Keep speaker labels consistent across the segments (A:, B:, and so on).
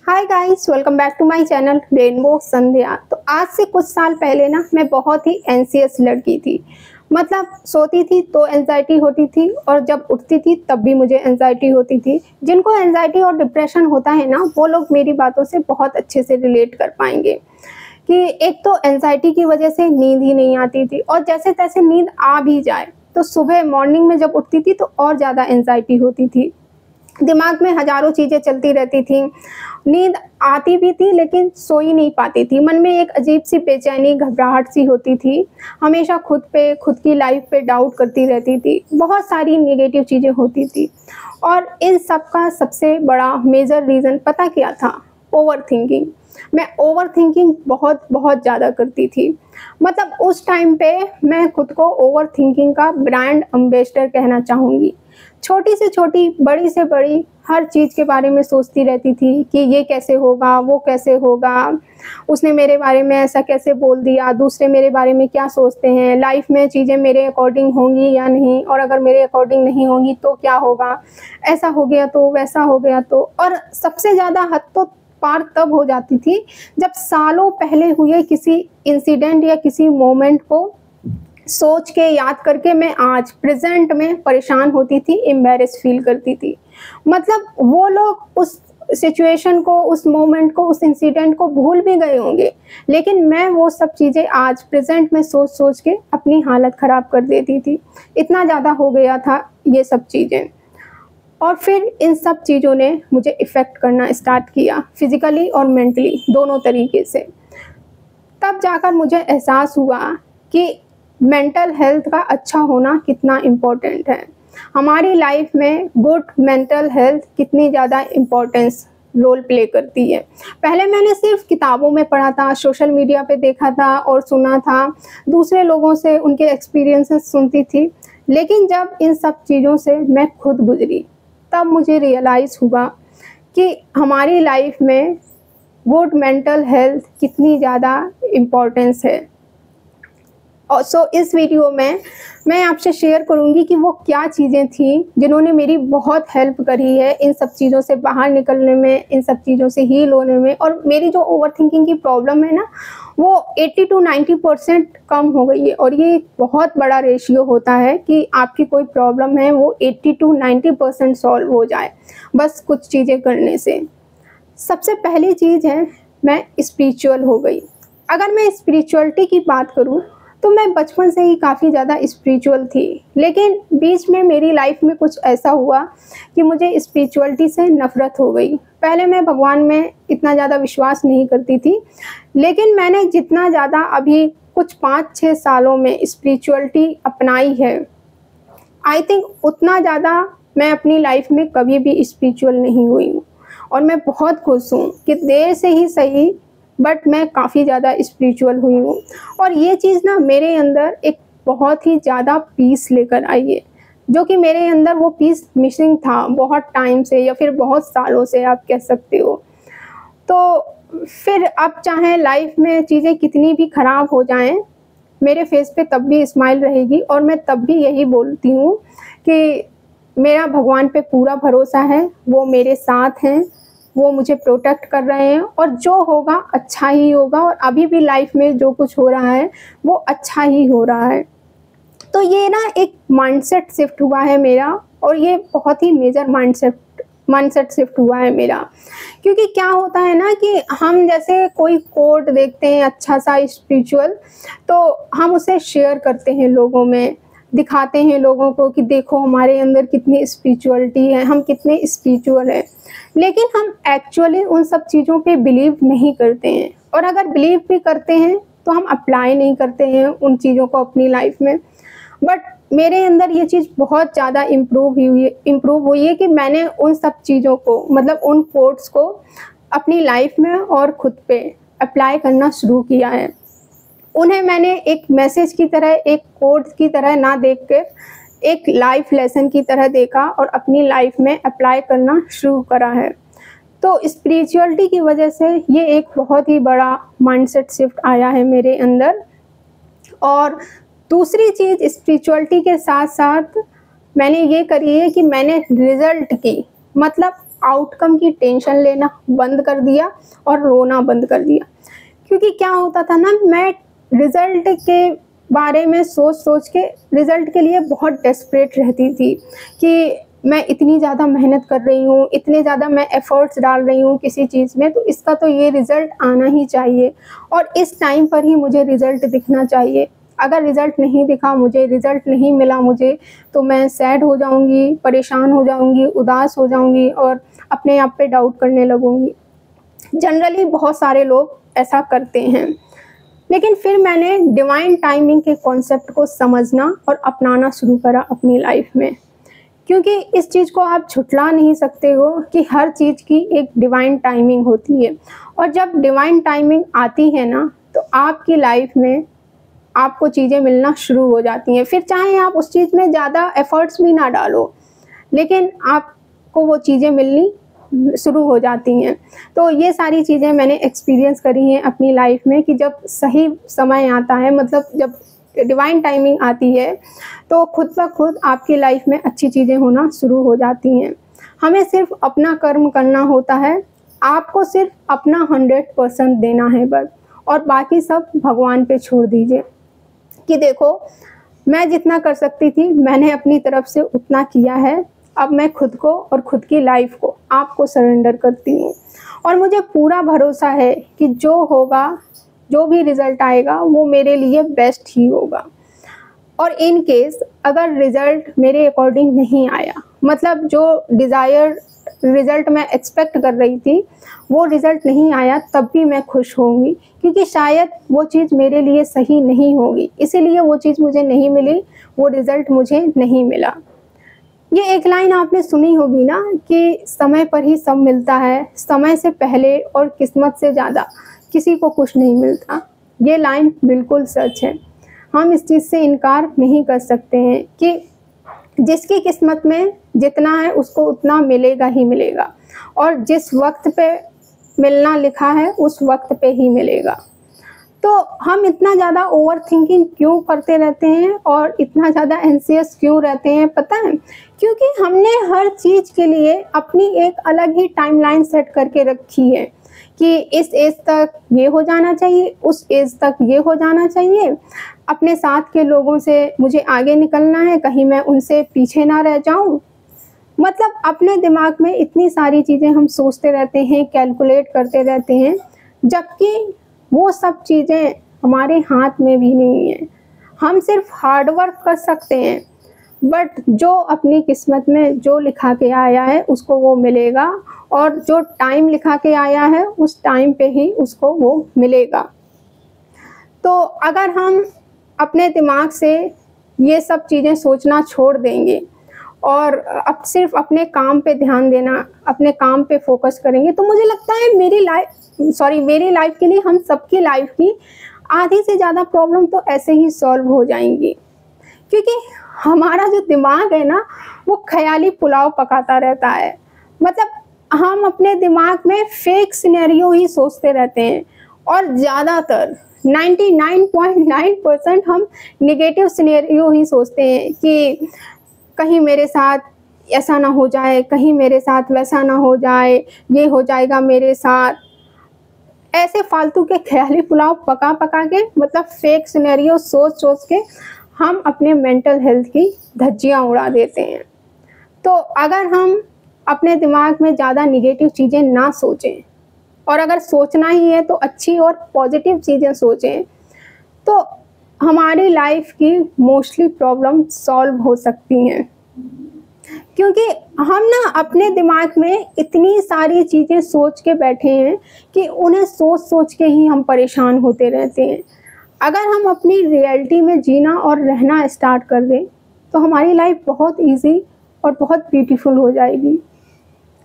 A: Hi guys, welcome back to my channel rainbow Sandhya. तो आज से कुछ साल पहले ना मैं बहुत ही एंसियस लड़की थी। मतलब सोती थी तो एंजाइटी होती थी और जब उठती थी तब भी मुझे एंजाइटी होती थी। जिनको एंजाइटी और डिप्रेशन होता है ना, वो लोग मेरी बातों से बहुत अच्छे से रिलेट कर पाएंगे कि एक तो एंजाइटी की वजह से नींद ही नहीं आती थी, और जैसे तैसे नींद आ भी जाए तो सुबह मॉर्निंग में जब उठती थी तो और ज़्यादा एंजाइटी होती थी। दिमाग में हज़ारों चीज़ें चलती रहती थी। नींद आती भी थी लेकिन सो ही नहीं पाती थी। मन में एक अजीब-सी बेचैनी, घबराहट सी होती थी। हमेशा खुद पे, खुद की लाइफ़ पे डाउट करती रहती थी। बहुत सारी नेगेटिव चीज़ें होती थी और इन सब का सबसे बड़ा मेजर रीज़न पता क्या था? ओवरथिंकिंग। मैं ओवरथिंकिंग बहुत ज़्यादा करती थी। मतलब उस टाइम पे मैं खुद को ओवरथिंकिंग का ब्रांड एम्बेसडर कहना चाहूँगी। छोटी से छोटी, बड़ी से बड़ी हर चीज़ के बारे में सोचती रहती थी कि ये कैसे होगा, वो कैसे होगा, उसने मेरे बारे में ऐसा कैसे बोल दिया, दूसरे मेरे बारे में क्या सोचते हैं, लाइफ़ में चीज़ें मेरे अकॉर्डिंग होंगी या नहीं, और अगर मेरे अकॉर्डिंग नहीं होंगी तो क्या होगा, ऐसा हो गया तो, वैसा हो गया तो। और सबसे ज़्यादा हद तो पार तब हो जाती थी जब सालों पहले हुए किसी इंसिडेंट या किसी मोमेंट को सोच के, याद करके मैं आज प्रेज़ेंट में परेशान होती थी, एम्बैरेस फ़ील करती थी। मतलब वो लोग उस सिचुएशन को, उस मोमेंट को, उस इंसिडेंट को भूल भी गए होंगे, लेकिन मैं वो सब चीज़ें आज प्रेज़ेंट में सोच-सोच के अपनी हालत ख़राब कर देती थी। इतना ज़्यादा हो गया था ये सब चीज़ें। और फिर इन सब चीज़ों ने मुझे इफ़ेक्ट करना स्टार्ट किया, फ़िज़िकली और मेंटली दोनों तरीके से। तब जाकर मुझे एहसास हुआ कि मेंटल हेल्थ का अच्छा होना कितना इम्पोर्टेंट है। हमारी लाइफ में गुड मेंटल हेल्थ कितनी ज़्यादा इम्पोर्टेंस रोल प्ले करती है। पहले मैंने सिर्फ किताबों में पढ़ा था, सोशल मीडिया पे देखा था और सुना था, दूसरे लोगों से उनके एक्सपीरियंसेस सुनती थी। लेकिन जब इन सब चीज़ों से मैं खुद गुजरी, तब मुझे रियलाइज़ हुआ कि हमारी लाइफ में गुड मेंटल हेल्थ कितनी ज़्यादा इम्पोर्टेंस है। और इस वीडियो में मैं आपसे शेयर करूंगी कि वो क्या चीज़ें थी जिन्होंने मेरी बहुत हेल्प करी है इन सब चीज़ों से बाहर निकलने में, इन सब चीज़ों से हील होने में। और मेरी जो ओवरथिंकिंग की प्रॉब्लम है ना, वो 80 टू 90% कम हो गई है। और ये एक बहुत बड़ा रेशियो होता है कि आपकी कोई प्रॉब्लम है वो 80 टू 90% सॉल्व हो जाए बस कुछ चीज़ें करने से। सबसे पहली चीज़ है, मैं स्पिरिचुअल हो गई। अगर मैं स्पिरिचुअलिटी की बात करूं तो मैं बचपन से ही काफ़ी ज़्यादा स्पिरिचुअल थी, लेकिन बीच में मेरी लाइफ में कुछ ऐसा हुआ कि मुझे स्पिरिचुअलिटी से नफ़रत हो गई। पहले मैं भगवान में इतना ज़्यादा विश्वास नहीं करती थी, लेकिन मैंने जितना ज़्यादा अभी कुछ 5-6 सालों में स्पिरिचुअलिटी अपनाई है, आई थिंक उतना ज़्यादा मैं अपनी लाइफ में कभी भी स्पिरिचुअल नहीं हुई हूँ। और मैं बहुत खुश हूँ कि देर से ही सही, बट मैं काफ़ी ज़्यादा स्पिरिचुअल हुई हूँ। और ये चीज़ ना मेरे अंदर एक बहुत ही ज़्यादा पीस लेकर आई है, जो कि मेरे अंदर वो पीस मिसिंग था बहुत टाइम से, या फिर बहुत सालों से आप कह सकते हो। तो फिर अब चाहे लाइफ में चीज़ें कितनी भी ख़राब हो जाएं, मेरे फेस पे तब भी स्माइल रहेगी। और मैं तब भी यही बोलती हूँ कि मेरा भगवान पे पूरा भरोसा है, वो मेरे साथ हैं, वो मुझे प्रोटेक्ट कर रहे हैं, और जो होगा अच्छा ही होगा। और अभी भी लाइफ में जो कुछ हो रहा है वो अच्छा ही हो रहा है। तो ये ना एक माइंडसेट शिफ्ट हुआ है मेरा, और ये बहुत ही मेजर माइंडसेट शिफ्ट हुआ है मेरा। क्योंकि क्या होता है ना कि हम जैसे कोई कोट देखते हैं अच्छा सा स्पिरिचुअल, तो हम उसे शेयर करते हैं लोगों में, दिखाते हैं लोगों को कि देखो हमारे अंदर कितनी स्पिरिचुअलिटी है, हम कितने स्पिरिचुअल हैं। लेकिन हम एक्चुअली उन सब चीज़ों पे बिलीव नहीं करते हैं, और अगर बिलीव भी करते हैं तो हम अप्लाई नहीं करते हैं उन चीज़ों को अपनी लाइफ में। बट मेरे अंदर ये चीज़ बहुत ज़्यादा इम्प्रूव हुई है कि मैंने उन सब चीज़ों को, मतलब उन कोट्स को अपनी लाइफ में और खुद पे अप्लाई करना शुरू किया है। उन्हें मैंने एक मैसेज की तरह, एक कोट की तरह ना देख के एक लाइफ लेसन की तरह देखा और अपनी लाइफ में अप्लाई करना शुरू करा है। तो स्पिरिचुअलिटी की वजह से ये एक बहुत ही बड़ा माइंडसेट शिफ्ट आया है मेरे अंदर। और दूसरी चीज़, स्पिरिचुअलिटी के साथ साथ मैंने ये करी है कि मैंने रिज़ल्ट की, मतलब आउटकम की टेंशन लेना बंद कर दिया और रोना बंद कर दिया। क्योंकि क्या होता था ना, मैं रिज़ल्ट के बारे में सोच के रिज़ल्ट के लिए बहुत डेस्परेट रहती थी कि मैं इतनी ज़्यादा मेहनत कर रही हूँ, इतने ज़्यादा मैं एफ़र्ट्स डाल रही हूँ किसी चीज़ में, तो इसका तो ये रिज़ल्ट आना ही चाहिए और इस टाइम पर ही मुझे रिज़ल्ट दिखना चाहिए। अगर रिज़ल्ट नहीं दिखा मुझे, रिज़ल्ट नहीं मिला मुझे, तो मैं सैड हो जाऊँगी, परेशान हो जाऊँगी, उदास हो जाऊँगी और अपने आप पे डाउट करने लगूँगी। जनरली बहुत सारे लोग ऐसा करते हैं। लेकिन फिर मैंने डिवाइन टाइमिंग के कॉन्सेप्ट को समझना और अपनाना शुरू करा अपनी लाइफ में, क्योंकि इस चीज़ को आप झुठला नहीं सकते हो कि हर चीज़ की एक डिवाइन टाइमिंग होती है। और जब डिवाइन टाइमिंग आती है ना, तो आपकी लाइफ में आपको चीज़ें मिलना शुरू हो जाती हैं। फिर चाहे आप उस चीज़ में ज़्यादा एफ़र्ट्स भी ना डालो, लेकिन आपको वो चीज़ें मिलनी शुरू हो जाती हैं। तो ये सारी चीज़ें मैंने एक्सपीरियंस करी हैं अपनी लाइफ में कि जब सही समय आता है, मतलब जब डिवाइन टाइमिंग आती है, तो खुद ब खुद आपकी लाइफ में अच्छी चीज़ें होना शुरू हो जाती हैं। हमें सिर्फ़ अपना कर्म करना होता है, आपको सिर्फ़ अपना 100% देना है बस, और बाकी सब भगवान पे छोड़ दीजिए। कि देखो, मैं जितना कर सकती थी मैंने अपनी तरफ से उतना किया है, अब मैं खुद को और खुद की लाइफ को आपको सरेंडर करती हूँ और मुझे पूरा भरोसा है कि जो होगा, जो भी रिज़ल्ट आएगा वो मेरे लिए बेस्ट ही होगा। और इन केस अगर रिज़ल्ट मेरे अकॉर्डिंग नहीं आया, मतलब जो डिज़ायर रिज़ल्ट मैं एक्सपेक्ट कर रही थी वो रिज़ल्ट नहीं आया, तब भी मैं खुश होंगी, क्योंकि शायद वो चीज़ मेरे लिए सही नहीं होगी, इसीलिए वो चीज़ मुझे नहीं मिली, वो रिज़ल्ट मुझे नहीं मिला। ये एक लाइन आपने सुनी होगी ना कि समय पर ही सब मिलता है, समय से पहले और किस्मत से ज़्यादा किसी को कुछ नहीं मिलता। ये लाइन बिल्कुल सच है। हम इस चीज़ से इनकार नहीं कर सकते हैं कि जिसकी किस्मत में जितना है उसको उतना मिलेगा ही मिलेगा, और जिस वक्त पे मिलना लिखा है उस वक्त पे ही मिलेगा। तो हम इतना ज़्यादा ओवर थिंकिंग क्यों करते रहते हैं और इतना ज़्यादा एंशियस क्यों रहते हैं, पता है? क्योंकि हमने हर चीज़ के लिए अपनी एक अलग ही टाइमलाइन सेट करके रखी है कि इस एज तक ये हो जाना चाहिए, उस एज तक ये हो जाना चाहिए, अपने साथ के लोगों से मुझे आगे निकलना है, कहीं मैं उनसे पीछे ना रह जाऊं। मतलब अपने दिमाग में इतनी सारी चीज़ें हम सोचते रहते हैं, कैलकुलेट करते रहते हैं, जबकि वो सब चीज़ें हमारे हाथ में भी नहीं है। हम सिर्फ हार्ड वर्क कर सकते हैं, बट जो अपनी किस्मत में जो लिखा के आया है उसको वो मिलेगा, और जो टाइम लिखा के आया है उस टाइम पे ही उसको वो मिलेगा। तो अगर हम अपने दिमाग से ये सब चीज़ें सोचना छोड़ देंगे और अब सिर्फ अपने काम पे ध्यान देना, अपने काम पे फोकस करेंगे, तो मुझे लगता है मेरी लाइफ के लिए, हम सबकी लाइफ की आधी से ज़्यादा प्रॉब्लम तो ऐसे ही सॉल्व हो जाएंगी। क्योंकि हमारा जो दिमाग है ना, वो ख़याली पुलाव पकाता रहता है। मतलब हम अपने दिमाग में फेक सिनेरियो ही सोचते रहते हैं, और ज़्यादातर 99.9% हम नेगेटिव सिनेरियो ही सोचते हैं कि कहीं मेरे साथ ऐसा ना हो जाए, कहीं मेरे साथ वैसा ना हो जाए, ये हो जाएगा मेरे साथ। ऐसे फालतू के ख़याली पुलाव पका पका के, मतलब फेक सिनेरियो सोच सोच के हम अपने मेंटल हेल्थ की धज्जियाँ उड़ा देते हैं। तो अगर हम अपने दिमाग में ज़्यादा नेगेटिव चीज़ें ना सोचें, और अगर सोचना ही है तो अच्छी और पॉजिटिव चीज़ें सोचें, तो हमारी लाइफ की मोस्टली प्रॉब्लम सॉल्व हो सकती हैं। क्योंकि हम ना अपने दिमाग में इतनी सारी चीज़ें सोच के बैठे हैं कि उन्हें सोच सोच के ही हम परेशान होते रहते हैं। अगर हम अपनी रियलिटी में जीना और रहना स्टार्ट कर दें, तो हमारी लाइफ बहुत इजी और बहुत ब्यूटीफुल हो जाएगी।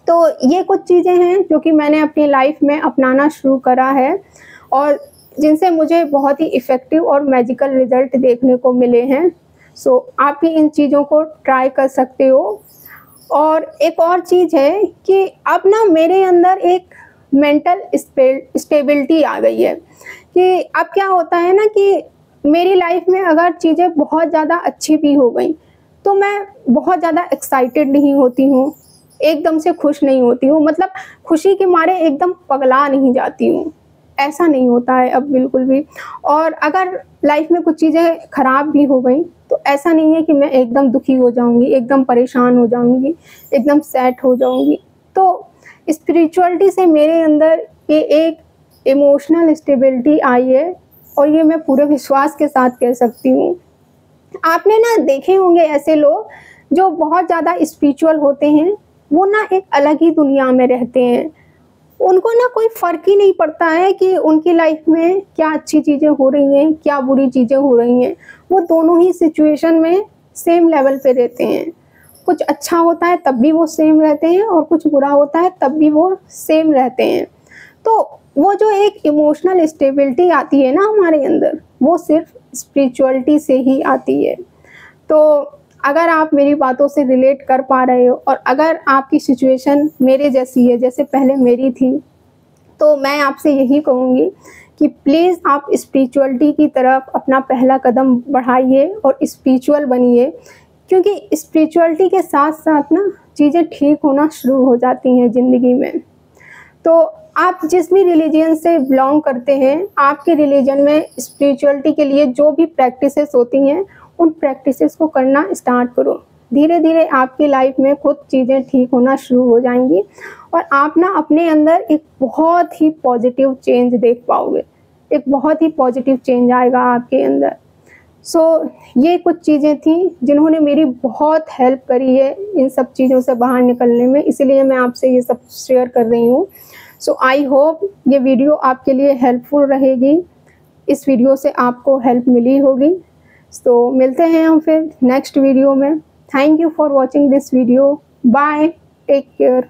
A: तो ये कुछ चीज़ें हैं जो कि मैंने अपनी लाइफ में अपनाना शुरू करा है, और जिनसे मुझे बहुत ही इफ़ेक्टिव और मैजिकल रिज़ल्ट देखने को मिले हैं। सो आप भी इन चीज़ों को ट्राई कर सकते हो। और एक और चीज़ है कि अब ना मेरे अंदर एक मेंटल स्टेबिलिटी आ गई है कि अब क्या होता है ना कि मेरी लाइफ में अगर चीज़ें बहुत ज़्यादा अच्छी भी हो गई, तो मैं बहुत ज़्यादा एक्साइटेड नहीं होती हूँ, एकदम से खुश नहीं होती हूँ, मतलब खुशी के मारे एकदम पगला नहीं जाती हूँ, ऐसा नहीं होता है अब बिल्कुल भी। और अगर लाइफ में कुछ चीज़ें ख़राब भी हो गई तो ऐसा नहीं है कि मैं एकदम दुखी हो जाऊँगी, एकदम परेशान हो जाऊँगी, एकदम सैड हो जाऊँगी। तो स्पिरिचुअलिटी से मेरे अंदर ये एक इमोशनल स्टेबिलिटी आई है, और ये मैं पूरे विश्वास के साथ कह सकती हूँ। आपने ना देखे होंगे ऐसे लोग जो बहुत ज़्यादा स्पिरिचुअल होते हैं, वो ना एक अलग ही दुनिया में रहते हैं। उनको ना कोई फ़र्क ही नहीं पड़ता है कि उनकी लाइफ में क्या अच्छी चीज़ें हो रही हैं, क्या बुरी चीज़ें हो रही हैं। वो दोनों ही सिचुएशन में सेम लेवल पे रहते हैं। कुछ अच्छा होता है तब भी वो सेम रहते हैं, और कुछ बुरा होता है तब भी वो सेम रहते हैं। तो वो जो एक इमोशनल स्टेबिलिटी आती है ना हमारे अंदर, वो सिर्फ स्पिरिचुअलिटी से ही आती है। तो अगर आप मेरी बातों से रिलेट कर पा रहे हो, और अगर आपकी सिचुएशन मेरे जैसी है जैसे पहले मेरी थी, तो मैं आपसे यही कहूँगी कि प्लीज़ आप स्पिरिचुअलिटी की तरफ अपना पहला कदम बढ़ाइए और स्पिरिचुअल बनिए, क्योंकि स्पिरिचुअलिटी के साथ साथ ना चीज़ें ठीक होना शुरू हो जाती हैं ज़िंदगी में। तो आप जिस भी रिलीजन से बिलोंग करते हैं, आपके रिलीजन में स्पिरिचुअलिटी के लिए जो भी प्रैक्टिसेस होती हैं, उन प्रैक्टिसेस को करना स्टार्ट करो। धीरे धीरे आपकी लाइफ में खुद चीज़ें ठीक होना शुरू हो जाएंगी, और आप ना अपने अंदर एक बहुत ही पॉजिटिव चेंज देख पाओगे। एक बहुत ही पॉजिटिव चेंज आएगा आपके अंदर। ये कुछ चीज़ें थी जिन्होंने मेरी बहुत हेल्प करी है इन सब चीज़ों से बाहर निकलने में, इसलिए मैं आपसे ये सब शेयर कर रही हूँ। आई होप ये वीडियो आपके लिए हेल्पफुल रहेगी। इस वीडियो से आपको हेल्प मिली होगी। मिलते हैं हम फिर नेक्स्ट वीडियो में। Thank you for watching this video. Bye, take care.